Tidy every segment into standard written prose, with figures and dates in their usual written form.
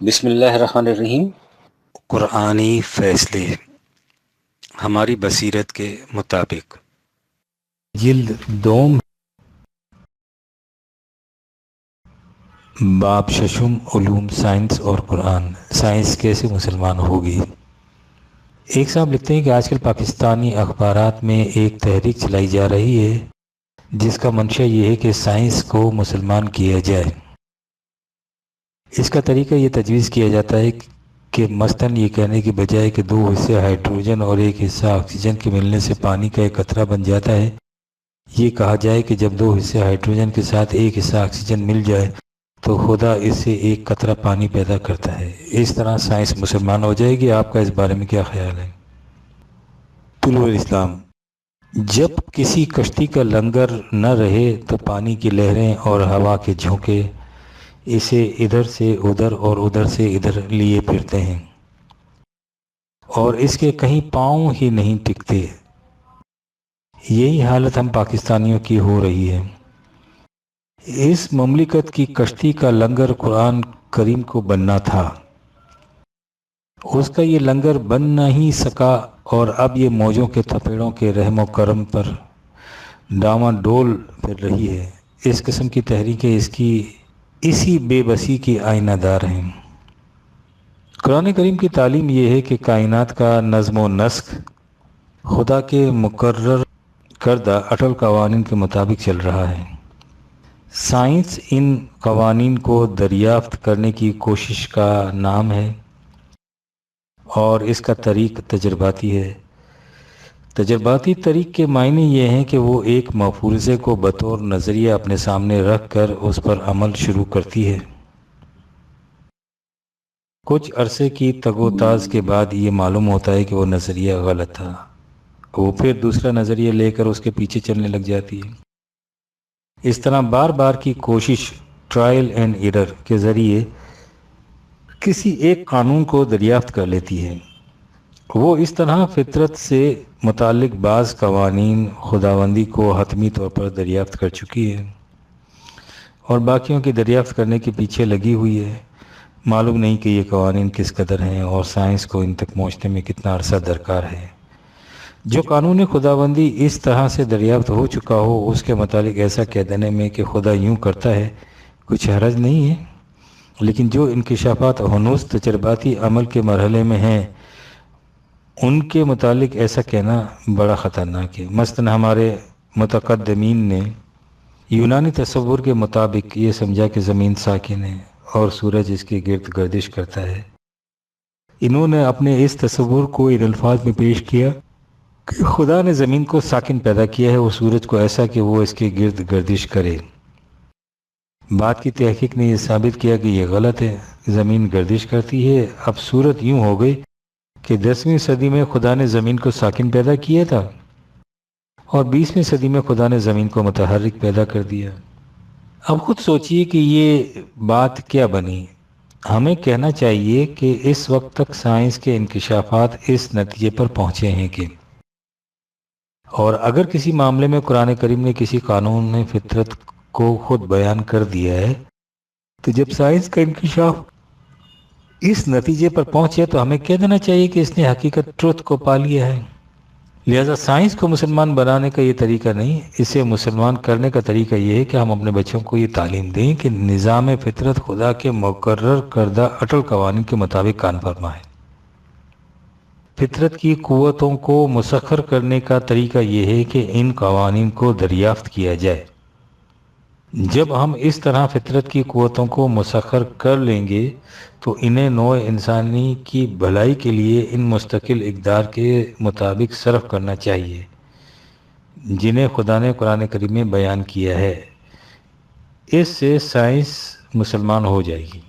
بسم اللہ الرحمن الرحیم۔ قرآنی فیصلے ہماری بصیرت کے مطابق، جلد دوم، باب ششم، علوم سائنس اور قرآن، سائنس کیسے مسلمان ہوگی۔ ایک صاحب لکھتے ہیں کہ آج کل پاکستانی اخبارات میں ایک تحریک چلائی جا رہی ہے جس کا منشا یہ ہے کہ سائنس کو مسلمان کیا جائے۔ اس کا طریقہ یہ تجویز کیا جاتا ہے کہ مثلاً یہ کہنے کی بجائے کہ 2 حصے ہائیڈروجن اور 1 حصہ آکسیجن کے ملنے سے پانی کا ایک قطرہ بن جاتا ہے، یہ کہا جائے کہ جب 2 حصے ہائیڈروجن کے ساتھ 1 حصہ آکسیجن مل جائے تو خدا اس سے 1 قطرہ پانی پیدا کرتا ہے۔ اس طرح سائنس مسلمان ہو جائے گی۔ آپ کا اس بارے میں کیا خیال ہے؟ طلوع الاسلام: جب کسی کشتی کا لنگر نہ رہے تو پانی کی لہریں اور ہوا کے جھونکے اسے ادھر سے ادھر اور ادھر سے ادھر لیے پھرتے ہیں اور اس کے کہیں پاؤں ہی نہیں ٹکتے۔ یہی حالت ہم پاکستانیوں کی ہو رہی ہے۔ اس مملکت کی کشتی کا لنگر قرآن کریم کو بننا تھا، اس کا یہ لنگر بن نہیں سکا اور اب یہ موجوں کے تھپیڑوں کے رحم و کرم پر ڈاواں ڈول پھر رہی ہے۔ اس قسم کی تحریکیں اسی بے بسی کی آئینہ دار ہیں۔ قرآن کریم کی تعلیم یہ ہے کہ کائنات کا نظم و نسق خدا کے مقرر کردہ اٹل قوانین کے مطابق چل رہا ہے۔ سائنس ان قوانین کو دریافت کرنے کی کوشش کا نام ہے اور اس کا طریق تجرباتی ہے۔ تجرباتی طریق کے معنی یہ ہیں کہ وہ ایک مفروضے کو بطور نظریہ اپنے سامنے رکھ کر اس پر عمل شروع کرتی ہے۔ کچھ عرصے کی تگ و تاز کے بعد یہ معلوم ہوتا ہے کہ وہ نظریہ غلط تھا، وہ پھر دوسرا نظریہ لے کر اس کے پیچھے چلنے لگ جاتی ہے۔ اس طرح بار بار کی کوشش ٹرائل اینڈ ایرر کے ذریعے کسی ایک قانون کو دریافت کر لیتی ہے۔ وہ اس طرح فطرت سے متعلق بعض قوانین خداوندی کو حتمی طور پر دریافت کر چکی ہے اور باقیوں کی دریافت کرنے کے پیچھے لگی ہوئی ہے۔ معلوم نہیں کہ یہ قوانین کس قدر ہیں اور سائنس کو ان تک پہنچنے میں کتنا عرصہ درکار ہے۔ جو قانون خداوندی اس طرح سے دریافت ہو چکا ہو اس کے متعلق ایسا کہہ دینے میں کہ خدا یوں کرتا ہے کچھ حرج نہیں ہے، لیکن جو انکشافات ہنوز تجرباتی عمل کے مرحلے میں ہیں ان کے متعلق ایسا کہنا بڑا خطرناک ہے۔ مثلا ہمارے متقدمین نے یونانی تصور کے مطابق یہ سمجھا کہ زمین ساکن ہے اور سورج اس کے گرد گردش کرتا ہے۔ انہوں نے اپنے اس تصور کو ان الفاظ میں پیش کیا کہ خدا نے زمین کو ساکن پیدا کیا ہے اور سورج کو ایسا کہ وہ اس کے گرد گردش کرے۔ بات کی تحقیق نے یہ ثابت کیا کہ یہ غلط ہے، زمین گردش کرتی ہے۔ اب صورت یوں ہو گئی کہ 10ویں صدی میں خدا نے زمین کو ساکن پیدا کیا تھا اور 20ویں صدی میں خدا نے زمین کو متحرک پیدا کر دیا۔ اب خود سوچئے کہ یہ بات کیا بنی۔ ہمیں کہنا چاہیے کہ اس وقت تک سائنس کے انکشافات اس نتیجے پر پہنچے ہیں کہ اور اگر کسی معاملے میں قرآن کریم نے کسی قانون نے فطرت کو خود بیان کر دیا ہے تو جب سائنس کا انکشاف اس نتیجے پر پہنچے تو ہمیں کہہ دینا چاہیے کہ اس نے حقیقت ٹروتھ کو پا لیا ہے۔ لہذا سائنس کو مسلمان بنانے کا یہ طریقہ نہیں، اسے مسلمان کرنے کا طریقہ یہ ہے کہ ہم اپنے بچوں کو یہ تعلیم دیں کہ نظام فطرت خدا کے مقرر کردہ اٹل قوانین کے مطابق کام فرما ہے۔ فطرت کی قوتوں کو مسخر کرنے کا طریقہ یہ ہے کہ ان قوانین کو دریافت کیا جائے۔ جب ہم اس طرح فطرت کی قوتوں کو مسخر کر لیں گے تو انہیں نوع انسانی کی بھلائی کے لیے ان مستقل اقدار کے مطابق صرف کرنا چاہیے جنہیں خدا نے قرآن کریم میں بیان کیا ہے۔ اس سے سائنس مسلمان ہو جائے گی۔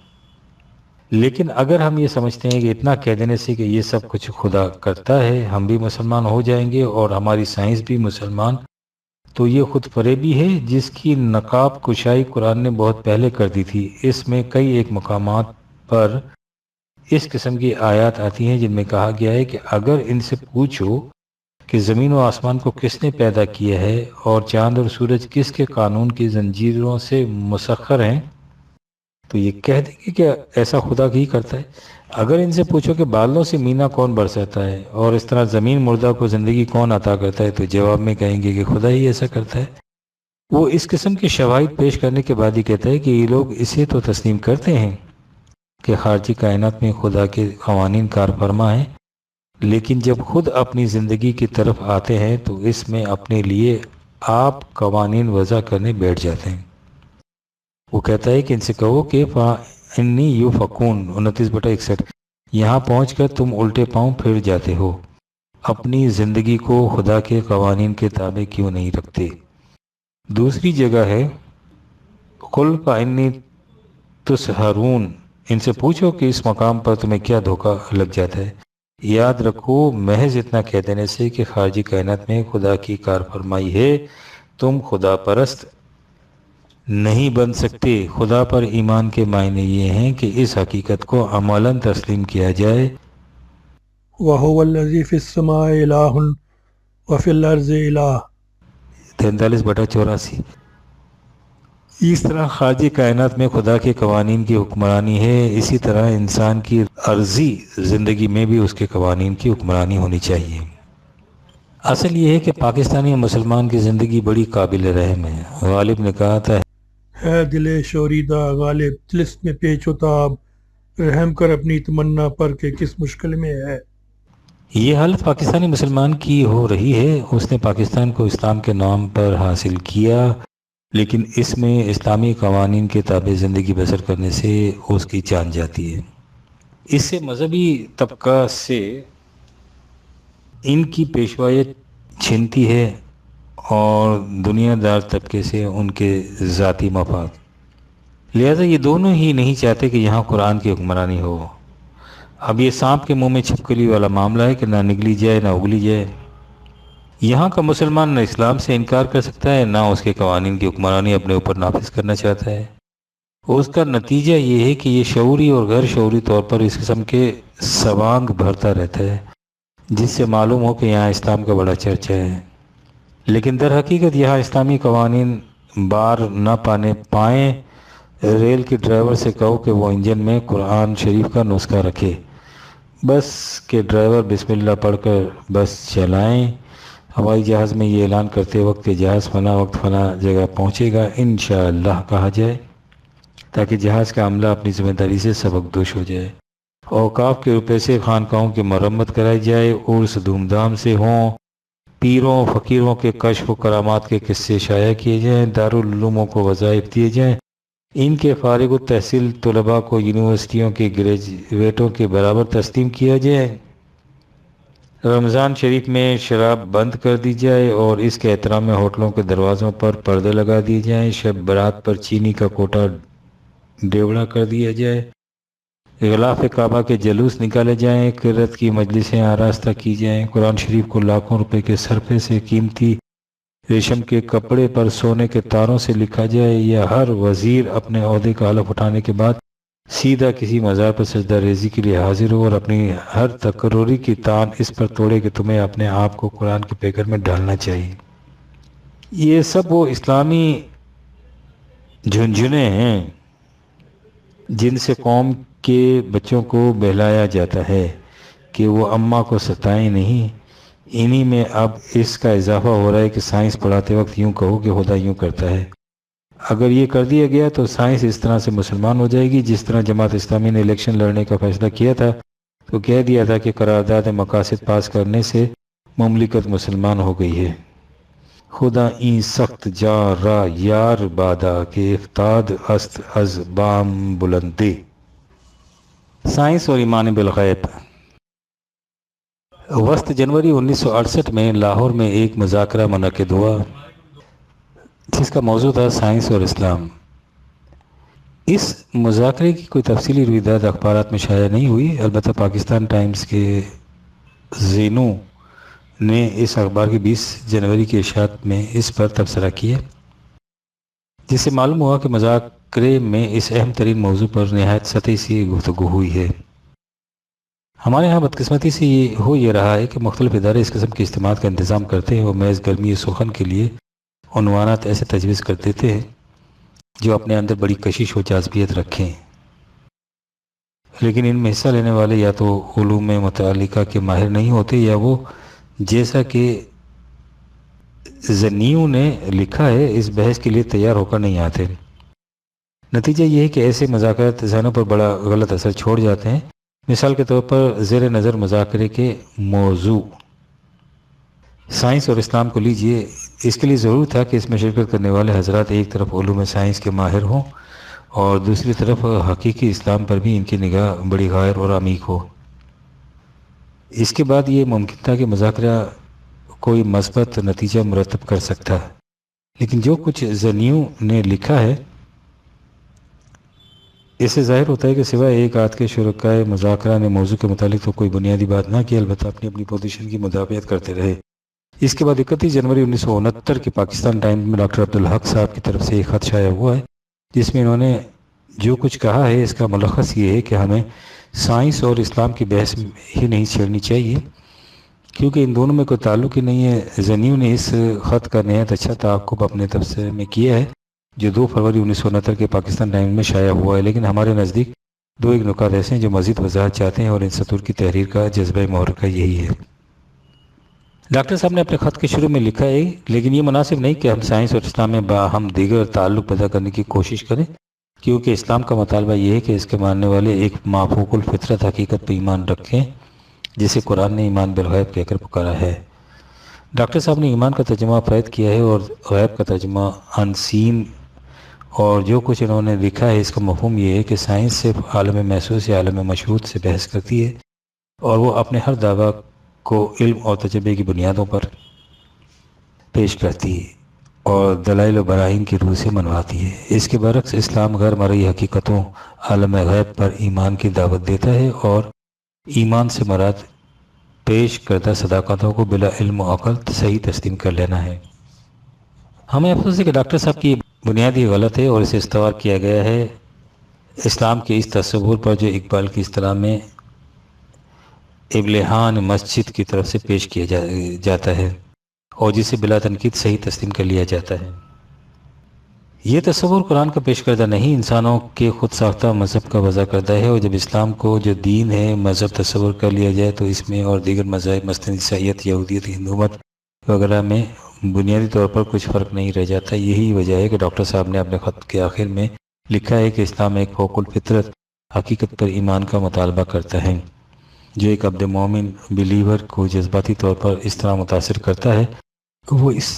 لیکن اگر ہم یہ سمجھتے ہیں کہ اتنا کہہ دینے سے کہ یہ سب کچھ خدا کرتا ہے ہم بھی مسلمان ہو جائیں گے اور ہماری سائنس بھی مسلمان، تو یہ خود فریبی ہے جس کی نقاب کشائی قرآن نے بہت پہلے کر دی تھی۔ اس میں کئی ایک مقامات پر اس قسم کی آیات آتی ہیں جن میں کہا گیا ہے کہ اگر ان سے پوچھو کہ زمین و آسمان کو کس نے پیدا کیا ہے اور چاند اور سورج کس کے قانون کی زنجیروں سے مسخر ہیں تو یہ کہہ دیں گے کہ ایسا خدا ہی کرتا ہے۔ اگر ان سے پوچھو کہ بادلوں سے مینا کون برساتا ہے اور اس طرح زمین مردہ کو زندگی کون عطا کرتا ہے، تو جواب میں کہیں گے کہ خدا ہی ایسا کرتا ہے۔ وہ اس قسم کے شواہد پیش کرنے کے بعد ہی کہتا ہے کہ یہ لوگ اسے تو تسلیم کرتے ہیں کہ خارجی کائنات میں خدا کے قوانین کار فرما ہیں، لیکن جب خود اپنی زندگی کی طرف آتے ہیں تو اس میں اپنے لیے آپ قوانین وضع کرنے بیٹھ جاتے ہیں۔ وہ کہتا ہے کہ ان سے کہو کہ فَإِنِّي يُؤْفَكُونَ 29/61، یہاں پہنچ کر تم الٹے پاؤں پھر جاتے ہو، اپنی زندگی کو خدا کے قوانین کے تابع کیوں نہیں رکھتے۔ دوسری جگہ ہے قُلْ فَإِنِّي تُسْحَرُونَ، ان سے پوچھو کہ اس مقام پر تمہیں کیا دھوکہ لگ جاتا ہے۔ یاد رکھو محض اتنا کہہ دینے سے کہ خارجی کائنات میں خدا کی کار فرمائی ہے، تم خدا پرست نہیں بن سکتے۔ خدا پر ایمان کے معنی یہ ہیں کہ اس حقیقت کو عملاً تسلیم کیا جائے۔ وَهُوَ الَّذِي فِي السَّمَاءِ إِلَٰهٌ وَفِي الْأَرْضِ إِلَٰهٌ 43/84۔ اس طرح خارجی کائنات میں خدا کے قوانین کی حکمرانی ہے، اسی طرح انسان کی عرضی زندگی میں بھی اس کے قوانین کی حکمرانی ہونی چاہیے۔ اصل یہ ہے کہ پاکستانی مسلمان کی زندگی بڑی قابل رحم ہے۔ غالب نے کہا تھا، ہے دل شوریدہ غالب طلسم میں پیچ و تاب، رحم کر اپنی تمنا پر کہ کس مشکل میں ہے۔ یہ حالت پاکستانی مسلمان کی ہو رہی ہے۔ اس نے پاکستان کو اسلام کے نام پر حاصل کیا، لیکن اس میں اسلامی قوانین کے تابع زندگی بسر کرنے سے اس کی جان جاتی ہے۔ اس سے مذہبی طبقہ سے ان کی پیشوائیت چھنتی ہے اور دنیا دار طبقے سے ان کے ذاتی مفاد۔ لہذا یہ دونوں ہی نہیں چاہتے کہ یہاں قرآن کی حکمرانی ہو۔ اب یہ سانپ کے منہ میں چھپکلی والا معاملہ ہے کہ نہ نگلی جائے نہ اگلی جائے۔ یہاں کا مسلمان نہ اسلام سے انکار کر سکتا ہے، نہ اس کے قوانین کی حکمرانی اپنے اوپر نافذ کرنا چاہتا ہے۔ اس کا نتیجہ یہ ہے کہ یہ شعوری اور غیر شعوری طور پر اس قسم کے سوانگ بھرتا رہتا ہے، جس سے معلوم ہو کہ یہاں اسلام کا بڑا چرچا ہے، لیکن در حقیقت یہاں اسلامی قوانین بار نہ پائیں۔ ریل کے ڈرائیور سے کہو کہ وہ انجن میں قرآن شریف کا نسخہ رکھے، بس کہ ڈرائیور بسم اللہ پڑھ کر بس چلائیں۔ ہوائی جہاز میں یہ اعلان کرتے وقت کہ جہاز فلاں وقت فلاں جگہ پہنچے گا انشاءاللہ کہا جائے، تاکہ جہاز کا عملہ اپنی ذمہ داری سے سبق دوش ہو جائے۔ اوقاف کے روپے سے خانقاہوں کی مرمت کرائی جائے، عرس دھوم دھام سے ہوں، پیروں فقیروں کے کشف و کرامات کے قصے شائع کیے جائیں، دارالعلوموں کو وظائف دیے جائیں، ان کے فارغ التحصیل طلباء کو یونیورسٹیوں کے گریجویٹوں کے برابر تسلیم کیا جائے، رمضان شریف میں شراب بند کر دی جائے اور اس کے احترام میں ہوٹلوں کے دروازوں پر پردے لگا دیے جائیں، شب برات پر چینی کا کوٹا ڈیوڑا کر دیا جائے، غلاف کعبہ کے جلوس نکالے جائیں، قرت کی مجلسیں آراستہ کی جائیں، قرآن شریف کو لاکھوں روپے کے صرفے سے قیمتی ریشم کے کپڑے پر سونے کے تاروں سے لکھا جائے، یا ہر وزیر اپنے عہدے کا حلف اٹھانے کے بعد سیدھا کسی مزار پر سجدہ ریزی کے لیے حاضر ہو اور اپنی ہر تقرری کی تان اس پر توڑے کہ تمہیں اپنے آپ کو قرآن کے پیکر میں ڈالنا چاہیے۔ یہ سب وہ اسلامی جھنجھنے ہیں جن سے قوم کے بچوں کو بہلایا جاتا ہے کہ وہ اماں کو ستائیں نہیں۔ انہی میں اب اس کا اضافہ ہو رہا ہے کہ سائنس پڑھاتے وقت یوں کہو کہ خدا یوں کرتا ہے۔ اگر یہ کر دیا گیا تو سائنس اس طرح سے مسلمان ہو جائے گی جس طرح جماعت اسلامی نے الیکشن لڑنے کا فیصلہ کیا تھا تو کہہ دیا تھا کہ قرارداد مقاصد پاس کرنے سے مملکت مسلمان ہو گئی ہے۔ خدا این سخت جا را یار بادا کہ افتاد است از بام بلندی۔ سائنس اور ایمان بالغیب۔ وسط جنوری 1968 میں لاہور میں ایک مذاکرہ منعقد ہوا جس کا موضوع تھا سائنس اور اسلام۔ اس مذاکرے کی کوئی تفصیلی رویداد اخبارات میں شائع نہیں ہوئی، البتہ پاکستان ٹائمز کے زینو نے اس اخبار کی 20 جنوری کی اشاعت میں اس پر تبصرہ کیا، جس سے معلوم ہوا کہ مذاکرے میں اس اہم ترین موضوع پر نہایت سطحی سی گفتگو ہوئی ہے۔ ہمارے ہاں بدقسمتی سے یہ رہا ہے کہ مختلف ادارے اس قسم کے اجتماعات کا انتظام کرتے ہیں اور محض گرمی سخن کے لیے عنوانات ایسے تجویز کر دیتے ہیں جو اپنے اندر بڑی کشش و جاذبیت رکھیں، لیکن ان میں حصہ لینے والے یا تو علوم متعلقہ کے ماہر نہیں ہوتے، یا وہ جیسا کہ زنیوں نے لکھا ہے اس بحث کے لیے تیار ہو کر نہیں آتے۔ نتیجہ یہ ہے کہ ایسے مذاکرات ذہنوں پر بڑا غلط اثر چھوڑ جاتے ہیں۔ مثال کے طور پر زیر نظر مذاکرے کے موضوع سائنس اور اسلام کو لیجئے۔ اس کے لیے ضرور تھا کہ اس میں شرکت کرنے والے حضرات ایک طرف علوم سائنس کے ماہر ہوں اور دوسری طرف حقیقی اسلام پر بھی ان کی نگاہ بڑی غائر اور عمیق ہو۔ اس کے بعد یہ ممکن تھا کہ مذاکرہ کوئی مثبت نتیجہ مرتب کر سکتا ہے، لیکن جو کچھ زنیوں نے لکھا ہے اس سے ظاہر ہوتا ہے کہ سوائے ایک آدھ کے شرکائے مذاکرہ نے موضوع کے متعلق تو کوئی بنیادی بات نہ کی، البتہ اپنی اپنی پوزیشن کی مدافعت کرتے رہے۔ اس کے بعد 31 جنوری 1969 کے پاکستان ٹائمز میں ڈاکٹر عبدالحق صاحب کی طرف سے ایک خط شائع ہوا ہے، جس میں انہوں نے جو کچھ کہا ہے اس کا ملخص یہ ہے کہ ہمیں سائنس اور اسلام کی بحث ہی نہیں چھیڑنی چاہیے، کیونکہ ان دونوں میں کوئی تعلق ہی نہیں ہے۔ زنیوں نے اس خط کا نہایت اچھا تعاقب اپنے تبصرے میں کیا ہے جو 2 فروری 1969 کے پاکستان ٹائمز میں شائع ہوا ہے، لیکن ہمارے نزدیک ایک نکات ایسے ہیں جو مزید وضاحت چاہتے ہیں، اور ان سطور کی تحریر کا جذبہ محرکہ یہی ہے۔ ڈاکٹر صاحب نے اپنے خط کے شروع میں لکھا ہے، لیکن یہ مناسب نہیں کہ ہم سائنس اور اسلام میں باہم دیگر تعلق پیدا کرنے کی کوشش کریں، کیونکہ اسلام کا مطالبہ یہ ہے کہ اس کے ماننے والے ایک مافوق الفطرت حقیقت پر ایمان رکھیں جسے قرآن نے ایمان بالغیب کہہ کر پکارا ہے۔ ڈاکٹر صاحب نے ایمان کا ترجمہ فید کیا ہے اور غیب کا ترجمہ انسین، اور جو کچھ انہوں نے لکھا ہے اس کا مفہوم یہ ہے کہ سائنس صرف عالم محسوس یا عالم مشہود سے بحث کرتی ہے، اور وہ اپنے ہر دعویٰ کو علم اور تجربے کی بنیادوں پر پیش کرتی ہے اور دلائل و براہین کی روح سے منواتی ہے۔ اس کے برعکس اسلام غیر مرئی حقیقتوں عالم غیب پر ایمان کی دعوت دیتا ہے، اور ایمان سے مراد پیش کردہ صداقتوں کو بلا علم و عقل صحیح تسلیم کر لینا ہے۔ ہمیں افسوس ہے کہ ڈاکٹر صاحب کی بنیادی غلط ہے اور اسے استوار کیا گیا ہے اسلام کے اس تصور پر جو اقبال کی اصطلاح میں ابلہان مسجد کی طرف سے پیش کیا جاتا ہے، اور جسے بلا تنقید صحیح تسلیم کر لیا جاتا ہے۔ یہ تصور قرآن کا پیش کردہ نہیں، انسانوں کے خود ساختہ مذہب کا وضع کردہ ہے، اور جب اسلام کو جو دین ہے مذہب تصور کر لیا جائے تو اس میں اور دیگر مذاہب مثلاً عیسائیت، یہودیت، ہندومت وغیرہ میں بنیادی طور پر کچھ فرق نہیں رہ جاتا۔ یہی وجہ ہے کہ ڈاکٹر صاحب نے اپنے خط کے آخر میں لکھا ہے کہ اسلام ایک فوق الفطرت حقیقت پر ایمان کا مطالبہ کرتا ہے، جو ایک عبد مومن بلیور کو جذباتی طور پر اس طرح متاثر کرتا ہے کہ وہ اس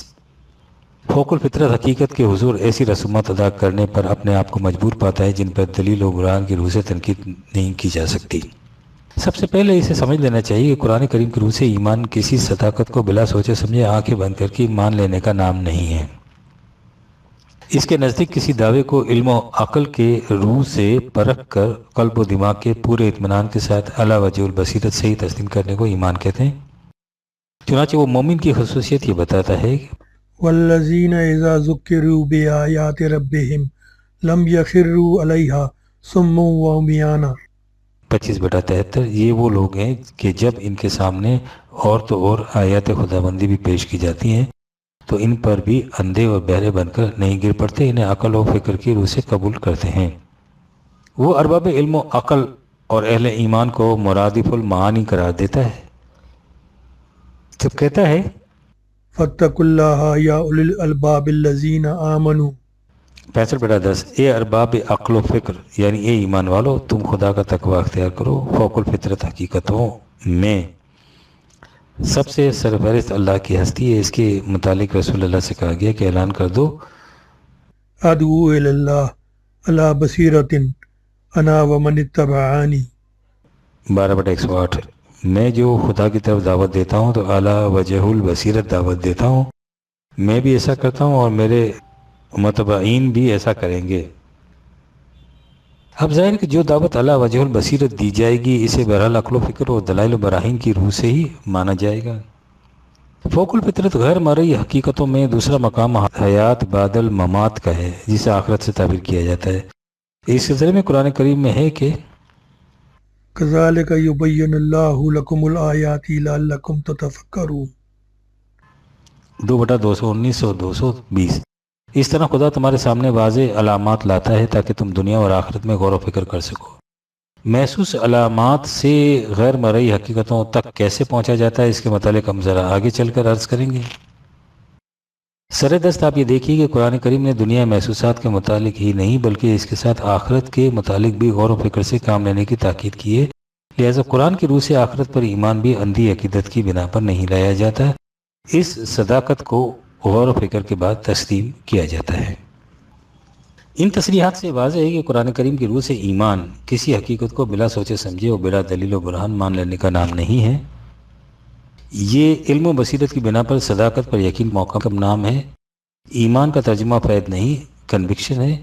فوق الفطرت حقیقت کے حضور ایسی رسومات ادا کرنے پر اپنے آپ کو مجبور پاتا ہے جن پر دلیل و برہان کی روح سے تنقید نہیں کی جا سکتی۔ سب سے پہلے اسے سمجھ لینا چاہیے کہ قرآن کریم کی روح سے ایمان کسی صداقت کو بلا سوچے سمجھے آنکھیں بند کر کے مان لینے کا نام نہیں ہے۔ اس کے نزدیک کسی دعوے کو علم و عقل کے روح سے پرکھ کر قلب و دماغ کے پورے اطمینان کے ساتھ علی وجہ البصیرت صحیح تسلیم کرنے کو ایمان کہتے ہیں۔ چنانچہ وہ مومن کی خصوصیت یہ بتاتا ہے کہ والذین اذا ذکروا بآیات ربہم لم یخروا علیہا صما وعمیانا 25/73، یہ وہ لوگ ہیں کہ جب ان کے سامنے اور تو اور آیات خداوندی بھی پیش کی جاتی ہیں تو ان پر بھی اندھے اور بہرے بن کر نہیں گر پڑتے، انہیں عقل و فکر کی روح سے قبول کرتے ہیں۔ وہ ارباب علم و عقل اور اہل ایمان کو مرادف المعانی قرار دیتا ہے جب کہتا ہے فاتقوا اللہ یا اولی الالباب الذین آمنوا 65/10، اے ارباب عقل و فکر یعنی اے ایمان والو، تم خدا کا تقوی اختیار کرو۔ فوق الفطرت حقیقتوں میں سب سے سرفہرست اللہ کی ہستی ہے۔ اس کے متعلق رسول اللہ سے کہا گیا کہ اعلان کر دو ادعو الی اللہ علی بصیرۃ انا ومن اتبعانی 12/108، میں جو خدا کی طرف دعوت دیتا ہوں تو اعلی وجہ البصیرت دعوت دیتا ہوں، میں بھی ایسا کرتا ہوں اور میرے متبعین بھی ایسا کریں گے۔ اب ظاہر کہ جو دعوت اعلی وجہ البصیرت دی جائے گی اسے بہرحال عقل و فکر اور دلائل و براہین کی روح سے ہی مانا جائے گا۔ فوق الفطرت غیر مرئی حقیقتوں میں دوسرا مقام حیات بعد الممات کا ہے، جسے آخرت سے تعبیر کیا جاتا ہے۔ اس سلسلے میں قرآن کریم میں ہے کہ کذالک یبین اللہ لکم الآیات لعلکم تتفکرون 2/219 اور 220، اس طرح خدا تمہارے سامنے واضح علامات لاتا ہے تاکہ تم دنیا اور آخرت میں غور و فکر کر سکو۔ محسوس علامات سے غیر مرئی حقیقتوں تک کیسے پہنچا جاتا ہے، اس کے متعلق ہم ذرا آگے چل کر عرض کریں گے۔ سر دست آپ یہ دیکھیے کہ قرآن کریم نے دنیا محسوسات کے متعلق ہی نہیں بلکہ اس کے ساتھ آخرت کے متعلق بھی غور و فکر سے کام لینے کی تاکید کی ہے، لہذا قرآن کی روح سے آخرت پر ایمان بھی اندھی عقیدت کی بنا پر نہیں لایا جاتا، اس صداقت کو غور و فکر کے بعد تسلیم کیا جاتا ہے۔ ان تصریحات سے واضح ہے کہ قرآن کریم کی روح سے ایمان کسی حقیقت کو بلا سوچے سمجھے اور بلا دلیل و برہان مان لینے کا نام نہیں ہے، یہ علم و بصیرت کی بنا پر صداقت پر یقین موقع کا نام ہے۔ ایمان کا ترجمہ فید نہیں، کنوکشن ہے۔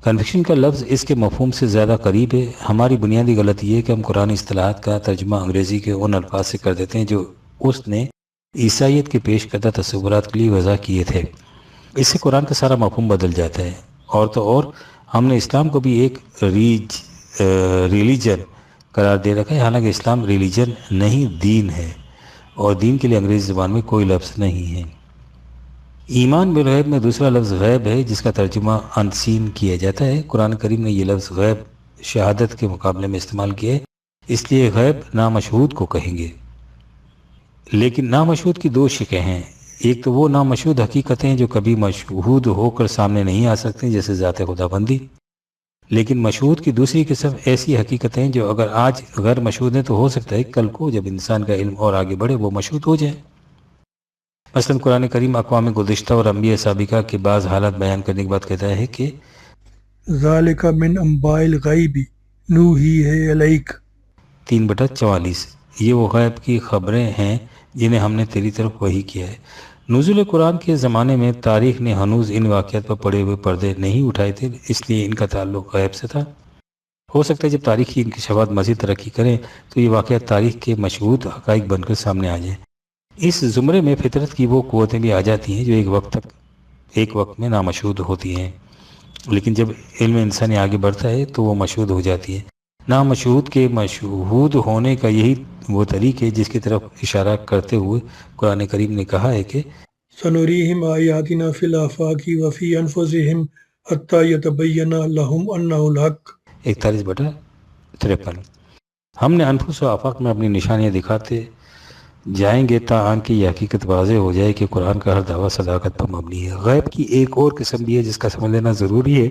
کنوکشن کا لفظ اس کے مفہوم سے زیادہ قریب ہے۔ ہماری بنیادی غلطی یہ ہے کہ ہم قرآن اصطلاحات کا ترجمہ انگریزی کے ان الفاظ سے کر دیتے ہیں جو اس نے عیسائیت کے پیش کردہ تصورات کے لیے وضع کیے تھے۔ اس سے قرآن کا سارا مفہوم بدل جاتا ہے، اور تو اور ہم نے اسلام کو بھی ایک ریلیجن قرار دے رکھا ہے، حالانکہ اسلام ریلیجن نہیں دین ہے، اور دین کے لیے انگریزی زبان میں کوئی لفظ نہیں ہے۔ ایمان بالغیب میں دوسرا لفظ غیب ہے جس کا ترجمہ انسین کیا جاتا ہے۔ قرآن کریم نے یہ لفظ غیب شہادت کے مقابلے میں استعمال کیا ہے، اس لیے غیب نامشہود کو کہیں گے۔ لیکن نامشہود کی دو شکیں ہیں، ایک تو وہ نامشہود حقیقتیں جو کبھی مشہود ہو کر سامنے نہیں آ سکتی جیسے ذات خدا بندی، لیکن مشہود کی دوسری قسم ایسی حقیقتیں جو اگر آج غیر مشہود ہیں تو ہو سکتا ہے کل کو جب انسان کا علم اور آگے بڑھے وہ مشہود ہو جائے۔ مثلا قرآن کریم اقوام گزشتہ اور انبیاء سابقہ کے بعض حالات بیان کرنے کے بعد کہتا ہے کہ ذالک من انباء الغیب نوحیہ الیک، 3/44، یہ وہ غیب کی خبریں ہیں جنہیں ہم نے تیری طرف وحی کیا ہے۔ نزول قرآن کے زمانے میں تاریخ نے ہنوز ان واقعات پر پڑے ہوئے پردے نہیں اٹھائے تھے، اس لیے ان کا تعلق غیب سے تھا۔ ہو سکتا ہے جب تاریخی انکشافات مزید ترقی کریں تو یہ واقعات تاریخ کے مشہود حقائق بن کر سامنے آ جائیں۔ اس زمرے میں فطرت کی وہ قوتیں بھی آ جاتی ہیں جو ایک وقت میں نامشہود ہوتی ہیں، لیکن جب علم انسانی آگے بڑھتا ہے تو وہ مشہود ہو جاتی ہے۔ نامشہود کے مشہود ہونے کا یہی وہ طریق ہے جس کی طرف اشارہ کرتے ہوئے قرآن کریم نے کہا ہے کہ سنریہم آیاتنا فی الآفاق وفی انفسہم حتی یتبین لہم انہ الحق، 41/53، ہم نے انفس و آفاق میں اپنی نشانیاں دکھاتے جائیں گے تاکہ یہ حقیقت واضح ہو جائے کہ قرآن کا ہر دعویٰ صداقت پر مبنی ہے۔ غیب کی ایک اور قسم بھی ہے جس کا سمجھ لینا ضروری ہے۔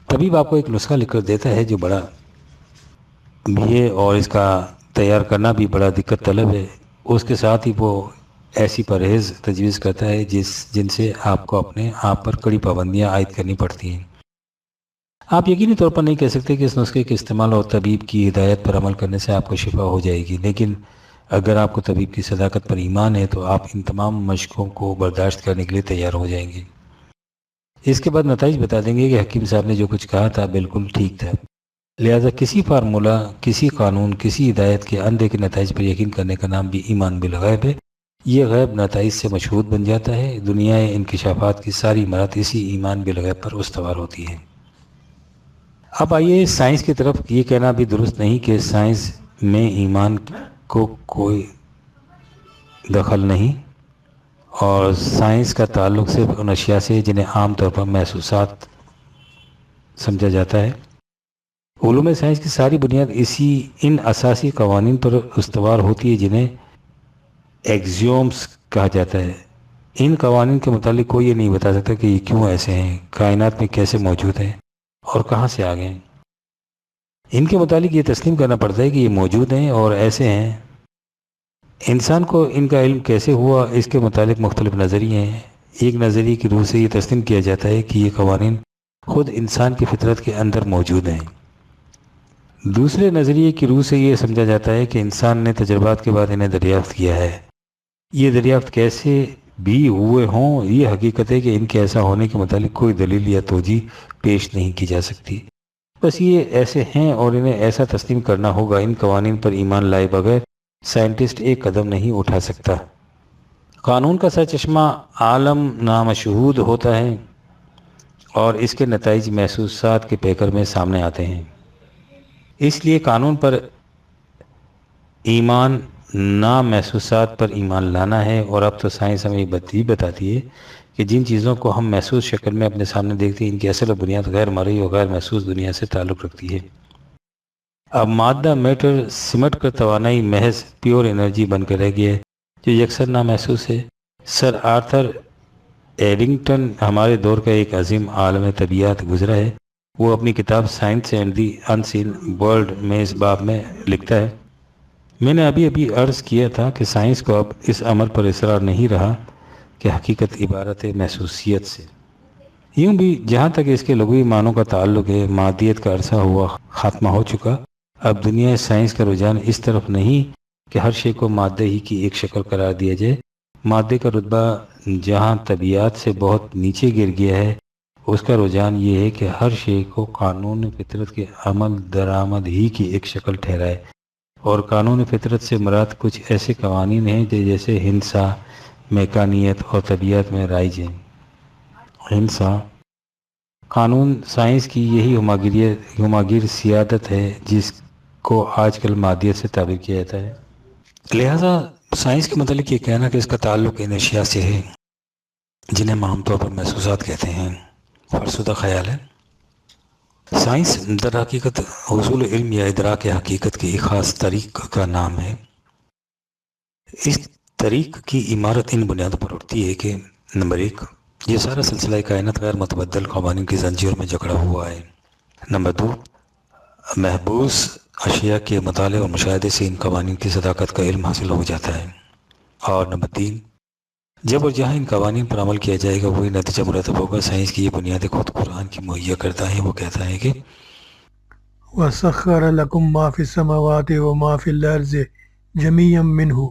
طبیب آپ کو ایک نسخہ لکھ کر دیتا ہے جو بڑا بھی ہے اور اس کا تیار کرنا بھی بڑا دقت طلب ہے، اس کے ساتھ ہی وہ ایسی پرہیز تجویز کرتا ہے جن سے آپ کو اپنے آپ پر کڑی پابندیاں عائد کرنی پڑتی ہیں۔ آپ یقینی طور پر نہیں کہہ سکتے کہ اس نسخے کے استعمال اور طبیب کی ہدایت پر عمل کرنے سے آپ کو شفا ہو جائے گی، لیکن اگر آپ کو طبیب کی صداقت پر ایمان ہے تو آپ ان تمام مشقوں کو برداشت کرنے کے لیے تیار ہو جائیں گے۔ اس کے بعد نتائج بتا دیں گے کہ حکیم صاحب نے جو کچھ کہا تھا بالکل ٹھیک تھا، لہذا کسی فارمولہ، کسی قانون، کسی ہدایت کے اندھے نتائج پر یقین کرنے کا نام بھی ایمان بالغیب ہے۔ یہ غیب نتائج سے مشہود بن جاتا ہے۔ دنیا انکشافات کی ساری عمارت اسی ایمان بالغیب پر استوار ہوتی ہے۔ اب آئیے سائنس کی طرف۔ یہ کہنا بھی درست نہیں کہ سائنس میں ایمان کو کوئی دخل نہیں، اور سائنس کا تعلق صرف ان اشیاء سے جنہیں عام طور پر محسوسات سمجھا جاتا ہے۔ علوم سائنس کی ساری بنیاد ان اساسی قوانین پر استوار ہوتی ہے جنہیں ایکزیومز کہا جاتا ہے۔ ان قوانین کے متعلق کوئی یہ نہیں بتا سکتا کہ یہ کیوں ایسے ہیں، کائنات میں کیسے موجود ہیں اور کہاں سے آ گئے ہیں۔ ان کے متعلق یہ تسلیم کرنا پڑتا ہے کہ یہ موجود ہیں اور ایسے ہیں۔ انسان کو ان کا علم کیسے ہوا، اس کے متعلق مختلف نظریے ہیں۔ ایک نظریے کی روح سے یہ تسلیم کیا جاتا ہے کہ یہ قوانین خود انسان کی فطرت کے اندر موجود ہیں۔ دوسرے نظریے کی روح سے یہ سمجھا جاتا ہے کہ انسان نے تجربات کے بعد انہیں دریافت کیا ہے۔ یہ دریافت کیسے بھی ہوئے ہوں، یہ حقیقت ہے کہ ان کے ایسا ہونے کے متعلق کوئی دلیل یا توجیہ پیش نہیں کی جا سکتی، بس یہ ایسے ہیں اور انہیں ایسا تسلیم کرنا ہوگا۔ ان قوانین پر ایمان لائے بغیر سائنٹسٹ ایک قدم نہیں اٹھا سکتا۔ قانون کا سرچشمہ عالم نامشہود ہوتا ہے اور اس کے نتائج محسوسات کے پیکر میں سامنے آتے ہیں۔ اس لیے قانون پر ایمان محسوسات پر ایمان لانا ہے، اور اب تو سائنس ہمیں یہ بتاتی ہے کہ جن چیزوں کو ہم محسوس شکل میں اپنے سامنے دیکھتے ہیں ان کی اصل و بنیاد غیر مرئی اور غیر محسوس دنیا سے تعلق رکھتی ہے۔ اب مادہ میٹر سمٹ کر توانائی محض پیور انرجی بن کر رہ گیا ہے جو یکسر نامحسوس ہے۔ سر آرتھر ایڈنگٹن ہمارے دور کا ایک عظیم عالم طبیعت گزرا ہے۔ وہ اپنی کتاب science and the unseen world میں اس باب میں لکھتا ہے، میں نے ابھی عرض کیا تھا کہ سائنس کو اب اس امر پر اصرار نہیں رہا کہ حقیقت عبارت ہے محسوسیت سے۔ یوں بھی جہاں تک اس کے لغوی معنوں کا تعلق ہے مادیت کا عرصہ ہوا خاتمہ ہو چکا۔ اب دنیا سائنس کا رجحان اس طرف نہیں کہ ہر شے کو مادہ ہی کی ایک شکل قرار دیا جائے۔ مادے کا رتبہ جہاں طبیعت سے بہت نیچے گر گیا ہے اس کا رجحان یہ ہے کہ ہر شے کو قانون فطرت کے عمل درآمد ہی کی ایک شکل ٹھہرائے، اور قانون فطرت سے مراد کچھ ایسے قوانین ہیں جیسے ہندسہ، میکانیت اور طبیعت میں رائج ہیں۔ ہندسہ قانون سائنس کی یہی ہماگیر سیادت ہے جس کو آج کل مادیت سے تعبیر کیا جاتا ہے۔ لہذا سائنس کے متعلق یہ کہنا کہ اس کا تعلق ان اشیاء سے ہے جنہیں ہم عام طور پر محسوسات کہتے ہیں فرسودہ خیال ہے۔ سائنس در حقیقت حصول علم یا ادراک حقیقت کی ایک خاص طریق کا نام ہے۔ اس طریق کی عمارت ان بنیادوں پر اٹھتی ہے کہ نمبر 1، یہ سارا سلسلہ کائنات غیر متبدل قوانین کی زنجیر میں جکڑا ہوا ہے۔ نمبر 2، محبوس اشیاء کے مطالعے اور مشاہدے سے ان قوانین کی صداقت کا علم حاصل ہو جاتا ہے۔ اور نمبر 3، جب اور جہاں ان قوانین پر عمل کیا جائے گا وہی نتیجہ مرتب ہوگا۔ سائنس کی یہ بنیادیں خود قرآن کی مہیا کرتا ہے۔ وہ کہتا ہے کہ وَسَخَّرَ لَكُم مَّا فِي السَّمَاوَاتِ وَمَا فِي الْأَرْضِ جَمِيعًا مِّنْهُ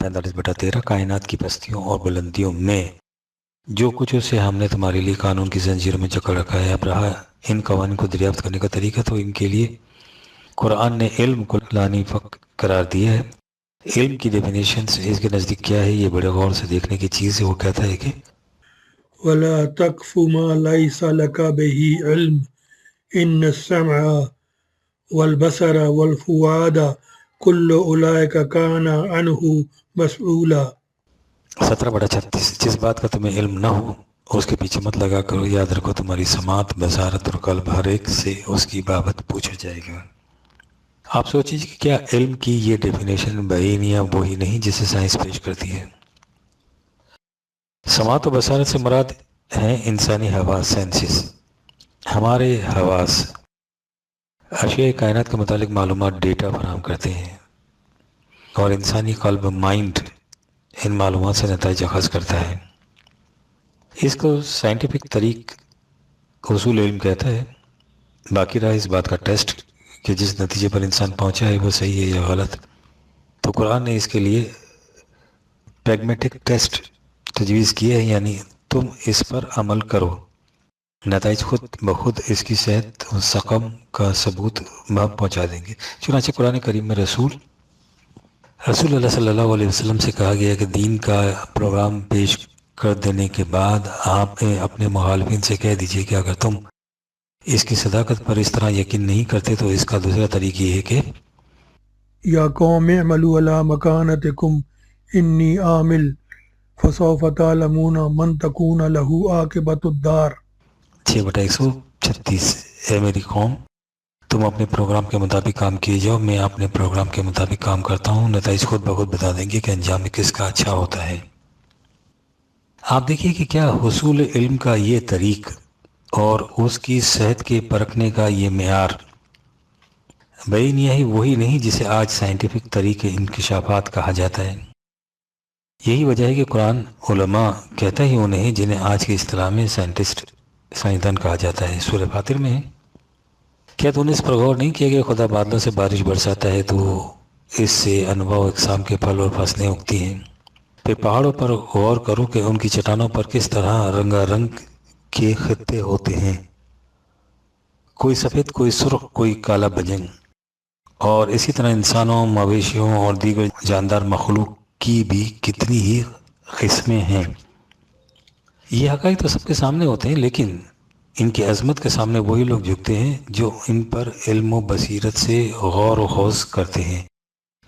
45/13 کائنات کی پستیوں اور بلندیوں میں جو کچھ اسے ہم نے تمہارے لیے قانون کی زنجیر میں جکڑ رکھا ہے۔ اب رہا ان قوانین کو دریافت کرنے کا طریقہ، تو ان کے لیے قرآن نے علم کو لانی فق قرار دیا ہے۔ علم کی ڈیفینیشنز اس کے نزدیک کیا ہے یہ بڑے غور سے دیکھنے کی چیز ہے۔ وہ کہتا ہے کہ وَلَا تَقْفُ مَا لَيْسَ لَكَ بِهِ عِلْمٌ إِنَّ السَّمْعَ وَالْبَصَرَ وَالْفُؤَادَ كُلُّ أُولَئِكَ كَانَ عَنْهُ مَسْئُولًا 17/36 جس بات کا تمہیں علم نہ ہو اس کے پیچھے مت لگا کرو، یاد رکھو تمہاری سماعت، بصارت اور قلب ہر ایک سے اس کی بابت پوچھا جائے گا۔ آپ سوچیں کہ کیا علم کی یہ ڈیفینیشن بعینیہ وہی نہیں جسے سائنس پیش کرتی ہے؟ سماعت و بصارت سے مراد ہیں انسانی حواس، سینسز۔ ہمارے حواس اشیاء کائنات کے متعلق معلومات، ڈیٹا فراہم کرتے ہیں، اور انسانی قلب، مائنڈ، ان معلومات سے نتائج اخذ کرتا ہے۔ اس کو سائنٹیفک طریق حصول علم کہتا ہے۔ باقی رہا اس بات کا ٹیسٹ کہ جس نتیجے پر انسان پہنچا ہے وہ صحیح ہے یا غلط، تو قرآن نے اس کے لیے پریگمیٹک ٹیسٹ تجویز کیا ہے، یعنی تم اس پر عمل کرو، نتائج خود بخود اس کی صحت و سقم کا ثبوت پہنچا دیں گے۔ چنانچہ قرآن کریم میں رسول اللہ صلی اللہ علیہ وسلم سے کہا گیا کہ دین کا پروگرام پیش کر دینے کے بعد آپ اپنے مخالفین سے کہہ دیجئے کہ اگر تم اس کی صداقت پر اس طرح یقین نہیں کرتے تو اس کا دوسرا طریق یہ ہے کہ یا قوم اعملوا علی مکانتکم انی عامل فسوف تعلمون من تکون له عاقبۃ الدار 6/136 اے میری قوم، تم اپنے پروگرام کے مطابق کام کیے جاؤ، میں اپنے پروگرام کے مطابق کام کرتا ہوں، نتائج خود بخود بتا دیں گے کہ انجام کس کا اچھا ہوتا ہے۔ آپ دیکھیے کہ کیا حصول علم کا یہ طریق اور اس کی صحت کے پرکھنے کا یہ معیار بعینیہ ہی وہی نہیں جسے آج سائنٹیفک طریقے انکشافات کہا جاتا ہے۔ یہی وجہ ہے کہ قرآن علماء کہتا ہی انہیں جنہیں آج کی اصطلاح میں سائنٹسٹ، سائنسدان کہا جاتا ہے۔ سورہ فاطر میں ہے، کیا تو نے اس پر غور نہیں کیا کہ خدا بادلوں سے بارش برساتا ہے تو اس سے انواع و اقسام کے پھل اور فصلیں اگتی ہیں؟ پھر پہاڑوں پر غور کرو کہ ان کی چٹانوں پر کس طرح رنگا رنگ کے خطے ہوتے ہیں، کوئی سفید، کوئی سرخ، کوئی کالا بجنگ، اور اسی طرح انسانوں، مویشیوں اور دیگر جاندار مخلوق کی بھی کتنی ہی قسمیں ہیں۔ یہ حقائق تو سب کے سامنے ہوتے ہیں، لیکن ان کی عظمت کے سامنے وہی لوگ جھکتے ہیں جو ان پر علم و بصیرت سے غور و خوض کرتے ہیں۔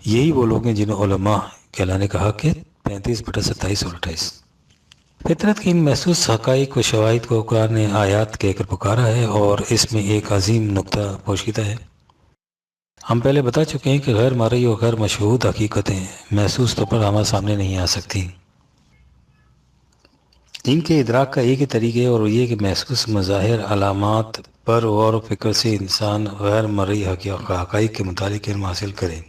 یہی وہ لوگ ہیں جنہیں علماء کہلانے کا حق ہے۔ 35/27 اور 28 فطرت کے ان محسوس حقائق و شواہد کو قرآن نے آیات کہہ کر پکارا ہے، اور اس میں ایک عظیم نقطہ پوشیدہ ہے۔ ہم پہلے بتا چکے ہیں کہ غیر مرئی اور غیر مشہود حقیقتیں محسوس طور پر ہمارے سامنے نہیں آ سکتی۔ ان کے ادراک کا ایک ہی طریقہ ہے، اور یہ کہ محسوس مظاہر علامات پر غور و فکر سے انسان غیر مرئی حقائق کے متعلق علم حاصل کرے۔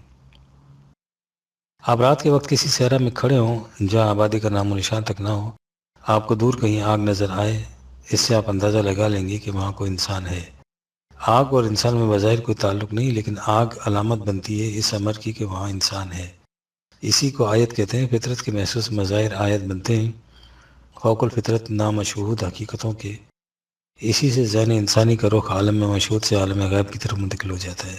آپ رات کے وقت کسی صحرا میں کھڑے ہوں جہاں آبادی کا نام و نشان تک نہ ہو، آپ کو دور کہیں آگ نظر آئے، اس سے آپ اندازہ لگا لیں گے کہ وہاں کوئی انسان ہے۔ آگ اور انسان میں بظاہر کوئی تعلق نہیں، لیکن آگ علامت بنتی ہے اس امر کی کہ وہاں انسان ہے۔ اسی کو آیت کہتے ہیں۔ فطرت کے محسوس مظاہر آیت بنتے ہیں فوق الفطرت نامشہود حقیقتوں کے۔ اسی سے ذہن انسانی کا رخ عالم میں مشہود سے عالم غیب کی طرف منتقل ہو جاتا ہے۔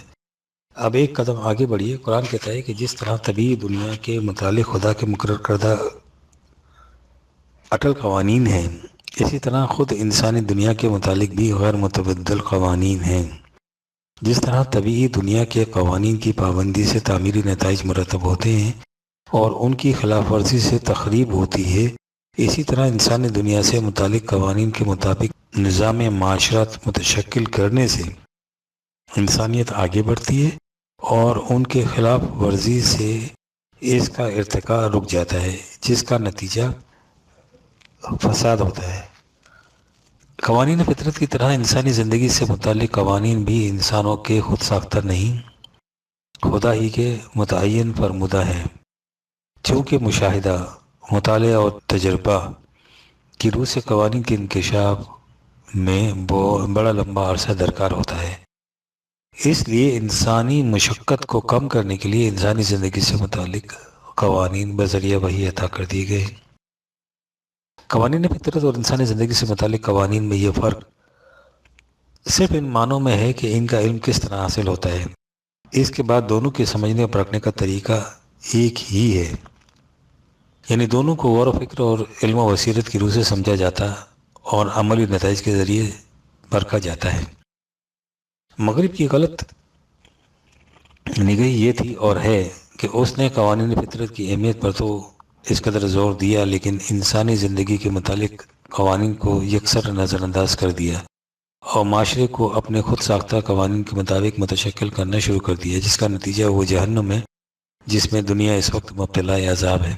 اب ایک قدم آگے بڑھیے۔ قرآن کہتا ہے کہ جس طرح طبیعی دنیا کے متعلق خدا کے مقرر کردہ اٹل قوانین ہیں، اسی طرح خود انسانی دنیا کے متعلق بھی غیر متبدل قوانین ہیں۔ جس طرح طبیعی دنیا کے قوانین کی پابندی سے تعمیری نتائج مرتب ہوتے ہیں اور ان کی خلاف ورزی سے تخریب ہوتی ہے، اسی طرح انسانی دنیا سے متعلق قوانین کے مطابق نظام معاشرت متشکل کرنے سے انسانیت آگے بڑھتی ہے، اور ان کے خلاف ورزی سے اس کا ارتقاء رک جاتا ہے، جس کا نتیجہ فساد ہوتا ہے۔ قوانین فطرت کی طرح انسانی زندگی سے متعلق قوانین بھی انسانوں کے خود ساختہ نہیں، خدا ہی کے متعین فرمودہ ہیں۔ چونکہ مشاہدہ، مطالعہ اور تجربہ کی روح سے قوانین کے انکشاف میں بڑا لمبا عرصہ درکار ہوتا ہے، اس لیے انسانی مشقت کو کم کرنے کے لیے انسانی زندگی سے متعلق قوانین بذریعہ وحی عطا کر دیے گئے۔ قوانین فطرت اور انسانی زندگی سے متعلق قوانین میں یہ فرق صرف ان معنوں میں ہے کہ ان کا علم کس طرح حاصل ہوتا ہے۔ اس کے بعد دونوں کے سمجھنے اور پرکھنے کا طریقہ ایک ہی ہے، یعنی دونوں کو غور و فکر اور علم و بصیرت کی روح سے سمجھا جاتا اور عملی نتائج کے ذریعے پرکھا جاتا ہے۔ مغرب کی غلط نگاہی یہ تھی اور ہے کہ اس نے قوانین فطرت کی اہمیت پر تو اس قدر زور دیا، لیکن انسانی زندگی کے متعلق قوانین کو یکسر نظر انداز کر دیا اور معاشرے کو اپنے خود ساختہ قوانین کے مطابق متشکل کرنا شروع کر دیا، جس کا نتیجہ وہ جہنم ہے جس میں دنیا اس وقت مبتلا عذاب ہے۔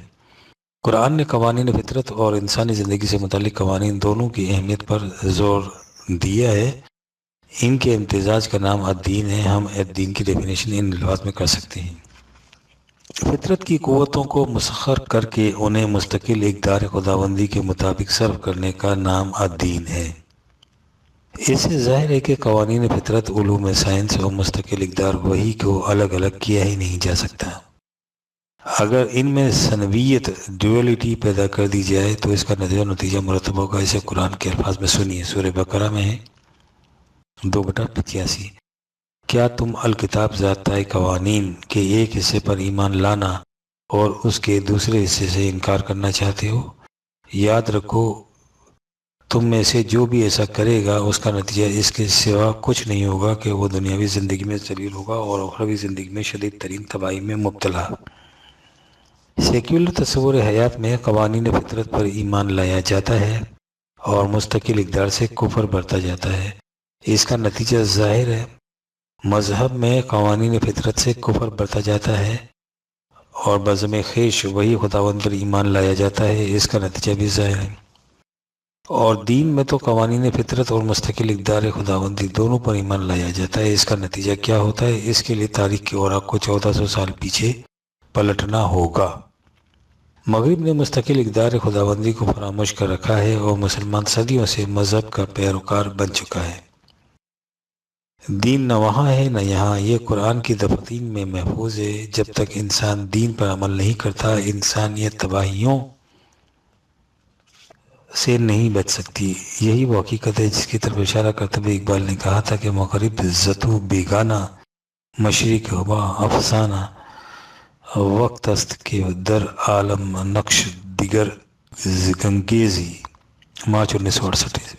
قرآن نے قوانین فطرت اور انسانی زندگی سے متعلق قوانین دونوں کی اہمیت پر زور دیا ہے۔ ان کے امتزاج کا نام الدین ہے۔ ہم الدین کی ڈیفینیشن ان الفاظ میں کر سکتے ہیں۔ فطرت کی قوتوں کو مسخر کر کے انہیں مستقل اقدار خداوندی کے مطابق صرف کرنے کا نام الدین ہے۔ اس سے ظاہر ہے کہ قوانین فطرت، علوم سائنس اور مستقل اقدار وحی کو الگ الگ کیا ہی نہیں جا سکتا۔ اگر ان میں ثنویت، ڈیولیٹی پیدا کر دی جائے تو اس کا نتیجہ مرتب ہوگا۔ اسے قرآن کے الفاظ میں سنیے، سورہ بقرہ میں ہے 2/85۔ کیا تم الکتاب ذات قوانین کے ایک حصے پر ایمان لانا اور اس کے دوسرے حصے سے انکار کرنا چاہتے ہو؟ یاد رکھو، تم میں سے جو بھی ایسا کرے گا اس کا نتیجہ اس کے سوا کچھ نہیں ہوگا کہ وہ دنیاوی زندگی میں ذلیل ہوگا اور اخروی زندگی میں شدید ترین تباہی میں مبتلا۔ سیکولر تصور حیات میں قوانین فطرت پر ایمان لایا جاتا ہے اور مستقل اقدار سے کفر برتا جاتا ہے۔ اس کا نتیجہ ظاہر ہے۔ مذہب میں قوانین فطرت سے کفر برتا جاتا ہے اور بزم خیش وہی خداوند پر ایمان لایا جاتا ہے، اس کا نتیجہ بھی ظاہر ہے۔ اور دین میں تو قوانین فطرت اور مستقل اقدار خداوندی دونوں پر ایمان لایا جاتا ہے، اس کا نتیجہ کیا ہوتا ہے؟ اس کے لیے تاریخ کے اوراق کو 1400 سال پیچھے پلٹنا ہوگا۔ مغرب نے مستقل اقدار خداوندی کو فراموش کر رکھا ہے اور مسلمان صدیوں سے مذہب کا پیروکار بن چکا ہے۔ دین نہ وہاں ہے نہ یہاں، یہ قرآن کی دفاتین میں محفوظ ہے۔ جب تک انسان دین پر عمل نہیں کرتا، انسانیت تباہیوں سے نہیں بچ سکتی۔ یہی وہ حقیقت ہے جس کی طرف اشارہ کرتے ہوئے اقبال نے کہا تھا کہ مغرب زتو بیگانہ، مشرق ہوا افسانہ، وقت است کے در عالم نقش دیگر گنگیزی۔ مارچ 1968 سے